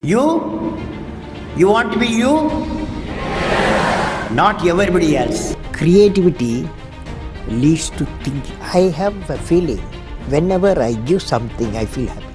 You want to be you, not everybody else. Creativity leads to thinking. I have a feeling whenever I give something, I feel happy.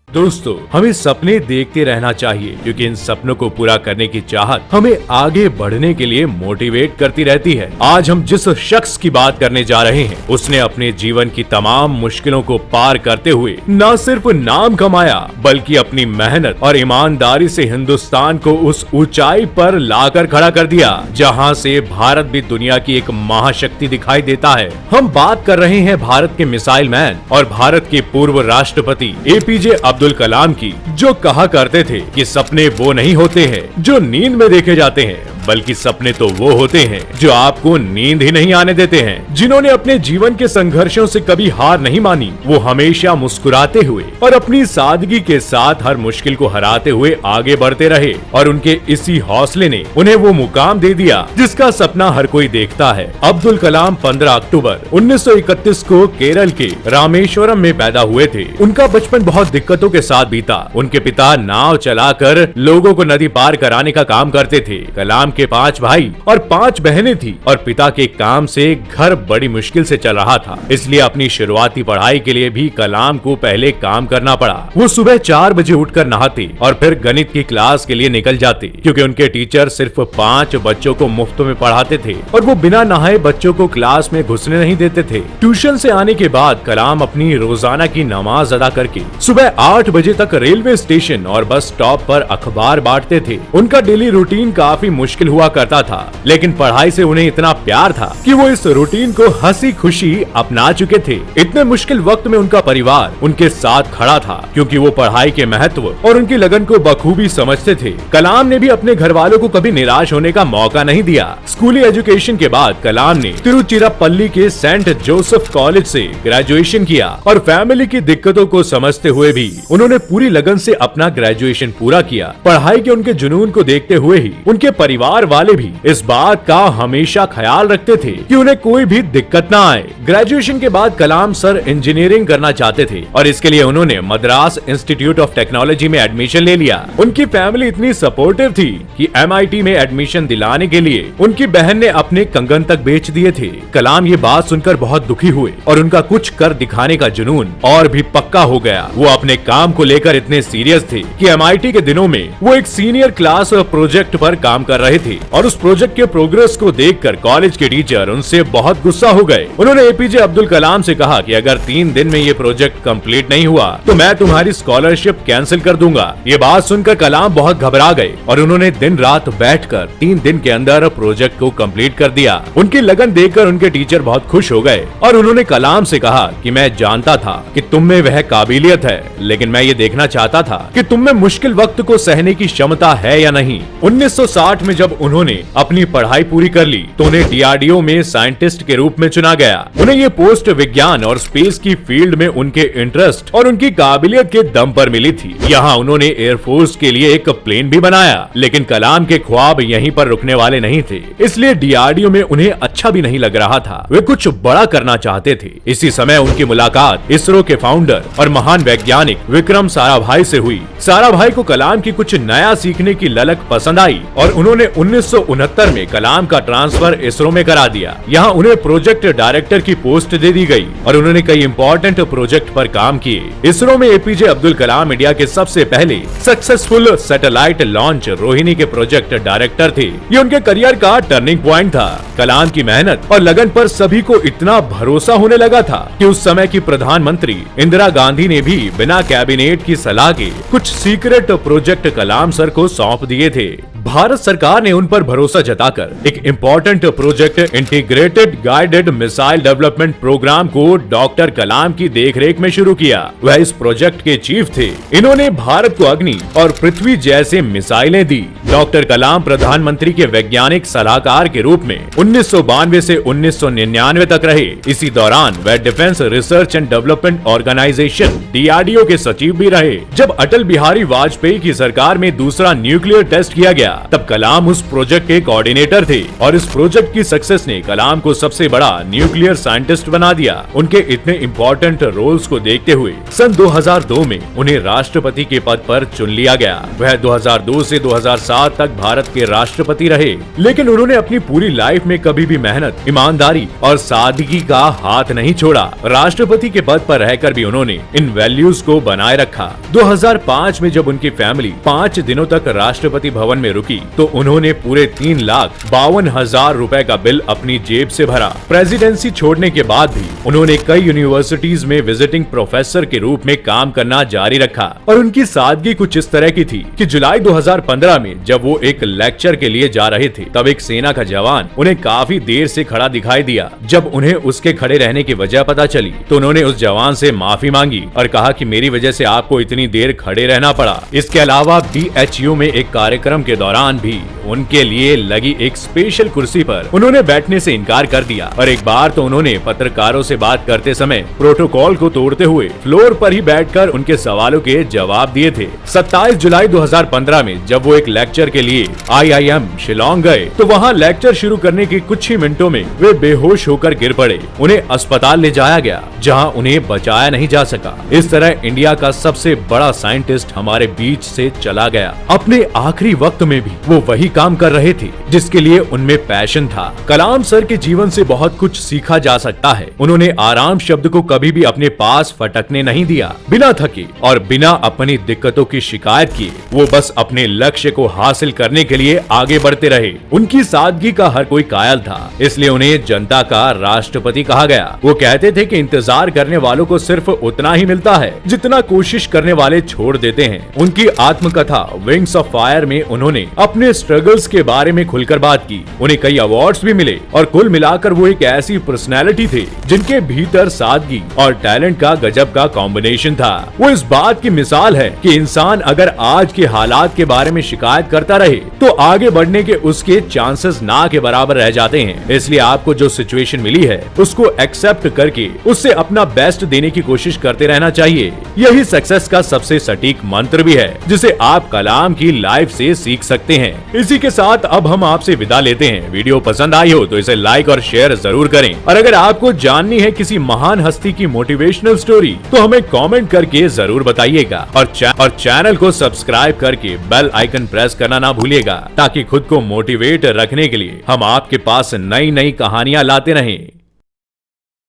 दोस्तों, हमें सपने देखते रहना चाहिए क्योंकि इन सपनों को पूरा करने की चाहत हमें आगे बढ़ने के लिए मोटिवेट करती रहती है। आज हम जिस शख्स की बात करने जा रहे हैं, उसने अपने जीवन की तमाम मुश्किलों को पार करते हुए न सिर्फ नाम कमाया बल्कि अपनी मेहनत और ईमानदारी से हिंदुस्तान को उस ऊंचाई पर लाकर खड़ा कर दिया जहां से भारत भी दुनिया की एक महाशक्ति दिखाई देता है। हम बात कर रहे हैं भारत के मिसाइल मैन और भारत के पूर्व राष्ट्रपति एपीजे अब्दुल कलाम की, जो कहा करते थे कि सपने वो नहीं होते हैं जो नींद में देखे जाते हैं, बल्कि सपने तो वो होते हैं जो आपको नींद ही नहीं आने देते हैं। जिन्होंने अपने जीवन के संघर्षों से कभी हार नहीं मानी, वो हमेशा मुस्कुराते हुए और अपनी सादगी के साथ हर मुश्किल को हराते हुए आगे बढ़ते रहे और उनके इसी हौसले ने उन्हें वो मुकाम दे दिया जिसका सपना हर कोई देखता है। अब्दुल कलाम 15 अक्टूबर 1931 को केरल के रामेश्वरम में पैदा हुए थे। उनका बचपन बहुत दिक्कतों के साथ बीता। उनके पिता नाव चलाकर लोगों को नदी पार कराने का काम करते थे। कलाम के 5 भाई और 5 बहनें थी और पिता के काम से घर बड़ी मुश्किल से चल रहा था, इसलिए अपनी शुरुआती पढ़ाई के लिए भी कलाम को पहले काम करना पड़ा। वो सुबह 4 बजे उठकर नहाते और फिर गणित की क्लास के लिए निकल जाते क्योंकि उनके टीचर सिर्फ 5 बच्चों को मुफ्त में पढ़ाते थे और वो बिना नहाए बच्चों को क्लास में घुसने नहीं देते थे। ट्यूशन से आने के बाद कलाम अपनी रोजाना की नमाज अदा करके सुबह 8 बजे तक रेलवे स्टेशन और बस स्टॉप पर अखबार बांटते थे। उनका डेली रूटीन काफी मुश्किल हुआ करता था, लेकिन पढ़ाई से उन्हें इतना प्यार था कि वो इस रूटीन को हंसी खुशी अपना चुके थे। इतने मुश्किल वक्त में उनका परिवार उनके साथ खड़ा था क्योंकि वो पढ़ाई के महत्व और उनकी लगन को बखूबी समझते थे। कलाम ने भी अपने घर वालों को कभी निराश होने का मौका नहीं दिया। स्कूली एजुकेशन के बाद कलाम ने तिरुचिरापल्ली के सेंट जोसेफ कॉलेज से ग्रेजुएशन किया और फैमिली की दिक्कतों को समझते हुए भी उन्होंने पूरी लगन से अपना ग्रेजुएशन पूरा किया। पढ़ाई के उनके जुनून को देखते हुए ही उनके परिवार वाले भी इस बात का हमेशा ख्याल रखते थे कि उन्हें कोई भी दिक्कत ना आए। ग्रेजुएशन के बाद कलाम सर इंजीनियरिंग करना चाहते थे और इसके लिए उन्होंने मद्रास इंस्टीट्यूट ऑफ टेक्नोलॉजी में एडमिशन ले लिया। उनकी फैमिली इतनी सपोर्टिव थी कि MIT में एडमिशन दिलाने के लिए उनकी बहन ने अपने कंगन तक बेच दिए थे। कलाम ये बात सुनकर बहुत दुखी हुए और उनका कुछ कर दिखाने का जुनून और भी पक्का हो गया। वो अपने काम को लेकर इतने सीरियस थे कि MIT के दिनों में वो एक सीनियर क्लास प्रोजेक्ट पर काम कर रहे थे और उस प्रोजेक्ट के प्रोग्रेस को देखकर कॉलेज के टीचर उनसे बहुत गुस्सा हो गए। उन्होंने एपीजे अब्दुल कलाम से कहा कि अगर 3 दिन में ये प्रोजेक्ट कंप्लीट नहीं हुआ तो मैं तुम्हारी स्कॉलरशिप कैंसिल कर दूंगा। ये बात सुनकर कलाम बहुत घबरा गए और उन्होंने दिन रात बैठकर 3 दिन के अंदर प्रोजेक्ट को कंप्लीट कर दिया। उनकी लगन देखकर उनके टीचर बहुत खुश हो गए और उन्होंने कलाम से कहा कि मैं जानता था कि तुम में वह काबिलियत है, लेकिन मैं ये देखना चाहता था कि तुम में मुश्किल वक्त को सहने की क्षमता है या नहीं। 1960 में जब उन्होंने अपनी पढ़ाई पूरी कर ली तो उन्हें DRDO में साइंटिस्ट के रूप में चुना गया। उन्हें ये पोस्ट विज्ञान और स्पेस की फील्ड में उनके इंटरेस्ट और उनकी काबिलियत के दम पर मिली थी। यहाँ उन्होंने एयरफोर्स के लिए एक प्लेन भी बनाया, लेकिन कलाम के ख्वाब यहीं पर रुकने वाले नहीं थे, इसलिए DRDO में उन्हें अच्छा भी नहीं लग रहा था। वे कुछ बड़ा करना चाहते थे। इसी समय उनकी मुलाकात इसरो के फाउंडर और महान वैज्ञानिक विक्रम साराभाई से हुई। साराभाई को कलाम की कुछ नया सीखने की ललक पसंद आई और उन्होंने 1969 में कलाम का ट्रांसफर इसरो में करा दिया। यहाँ उन्हें प्रोजेक्ट डायरेक्टर की पोस्ट दे दी गई और उन्होंने कई इंपॉर्टेंट प्रोजेक्ट पर काम किए। इसरो में एपीजे अब्दुल कलाम इंडिया के सबसे पहले सक्सेसफुल सैटेलाइट लॉन्च रोहिणी के प्रोजेक्ट डायरेक्टर थे। ये उनके करियर का टर्निंग पॉइंट था। कलाम की मेहनत और लगन पर सभी को इतना भरोसा होने लगा था कि उस समय की प्रधानमंत्री इंदिरा गांधी ने भी बिना कैबिनेट की सलाह के कुछ सीक्रेट प्रोजेक्ट कलाम सर को सौंप दिए थे। भारत सरकार ने उन पर भरोसा जताकर एक important project integrated guided missile development programme को डॉक्टर कलाम की देखरेख में शुरू किया। वह इस प्रोजेक्ट के चीफ थे। इन्होंने भारत को अग्नि और पृथ्वी जैसे मिसाइलें दी। डॉक्टर कलाम प्रधानमंत्री के वैज्ञानिक सलाहकार के रूप में 1992 से 1999 तक रहे। इसी दौरान वह defence research and development organisation DRDO के सचिव भी रहे। जब अटल बिहारी वाजपेयी की सरकार में दूसरा न्यूक्लियर टेस्ट किया गया तब कलाम उस प्रोजेक्ट के कोऑर्डिनेटर थे और इस प्रोजेक्ट की सक्सेस ने कलाम को सबसे बड़ा न्यूक्लियर साइंटिस्ट बना दिया। उनके इतने इम्पोर्टेंट रोल्स को देखते हुए सन 2002 में उन्हें राष्ट्रपति के पद पर चुन लिया गया। वह 2002 से 2007 तक भारत के राष्ट्रपति रहे, लेकिन उन्होंने अपनी पूरी लाइफ में कभी भी मेहनत, ईमानदारी और सादगी का हाथ नहीं छोड़ा। राष्ट्रपति के पद पर रहकर भी उन्होंने इन वैल्यूज को बनाए रखा। 2005 में जब उनकी फैमिली 5 दिनों तक राष्ट्रपति भवन में रुकी तो उन्होंने पूरे 3,52,000 रुपए का बिल अपनी जेब से भरा। प्रेसिडेंसी छोड़ने के बाद भी उन्होंने कई यूनिवर्सिटीज में विजिटिंग प्रोफेसर के रूप में काम करना जारी रखा और उनकी सादगी कुछ इस तरह की थी कि जुलाई 2015 में जब वो एक लेक्चर के लिए जा रहे थे तब एक सेना का जवान उन्हें काफी देर से खड़ा दिखाई दिया। जब उन्हें उसके खड़े रहने की वजह पता चली तो उन्होंने उस जवान से माफी मांगी और कहा कि मेरी वजह से आपको इतनी देर खड़े रहना पड़ा। इसके अलावा BHU में एक कार्यक्रम के दौरान भी उनके लिए लगी एक स्पेशल कुर्सी पर उन्होंने बैठने से इनकार कर दिया और एक बार तो उन्होंने पत्रकारों से बात करते समय प्रोटोकॉल को तोड़ते हुए फ्लोर पर ही बैठकर उनके सवालों के जवाब दिए थे। 27 जुलाई 2015 में जब वो एक लेक्चर के लिए IIM शिलोंग गए तो वहाँ लेक्चर शुरू करने के कुछ ही मिनटों में वे बेहोश होकर गिर पड़े। उन्हें अस्पताल ले जाया गया जहाँ उन्हें बचाया नहीं जा सका। इस तरह इंडिया का सबसे बड़ा साइंटिस्ट हमारे बीच से चला गया। अपने आखिरी वक्त में भी वो वही काम कर रहे थे जिसके लिए उनमें पैशन था। कलाम सर के जीवन से बहुत कुछ सीखा जा सकता है। उन्होंने आराम शब्द को कभी भी अपने पास फटकने नहीं दिया। बिना थके और बिना अपनी दिक्कतों की शिकायत किए वो बस अपने लक्ष्य को हासिल करने के लिए आगे बढ़ते रहे। उनकी सादगी का हर कोई कायल था, इसलिए उन्हें जनता का राष्ट्रपति कहा गया। वो कहते थे कि इंतजार करने वालों को सिर्फ उतना ही मिलता है जितना कोशिश करने वाले छोड़ देते हैं। उनकी आत्मकथा विंग्स ऑफ फायर में उन्होंने अपने स्ट्रगल्स के बारे में खुलकर बात की। उन्हें कई अवार्ड्स भी मिले और कुल मिलाकर वो एक ऐसी पर्सनैलिटी थे जिनके भीतर सादगी और टैलेंट का गजब का कॉम्बिनेशन था। वो इस बात की मिसाल है कि इंसान अगर आज के हालात के बारे में शिकायत करता रहे तो आगे बढ़ने के उसके चांसेस ना के बराबर रह जाते हैं। इसलिए आपको जो सिचुएशन मिली है उसको एक्सेप्ट करके उससे अपना बेस्ट देने की कोशिश करते रहना चाहिए। यही सक्सेस का सबसे सटीक मंत्र भी है जिसे आप कलाम की लाइफ से सीख सकते हैं। इसी के साथ अब हम आपसे विदा लेते हैं। वीडियो पसंद आई हो तो इसे लाइक और शेयर जरूर करें और अगर आपको जाननी है किसी महान हस्ती की मोटिवेशनल स्टोरी तो हमें कमेंट करके जरूर बताइएगा और चैनल को सब्सक्राइब करके बेल आइकन प्रेस करना ना भूलिएगा ताकि खुद को मोटिवेट रखने के लिए हम आपके पास नई नई कहानियां लाते रहें।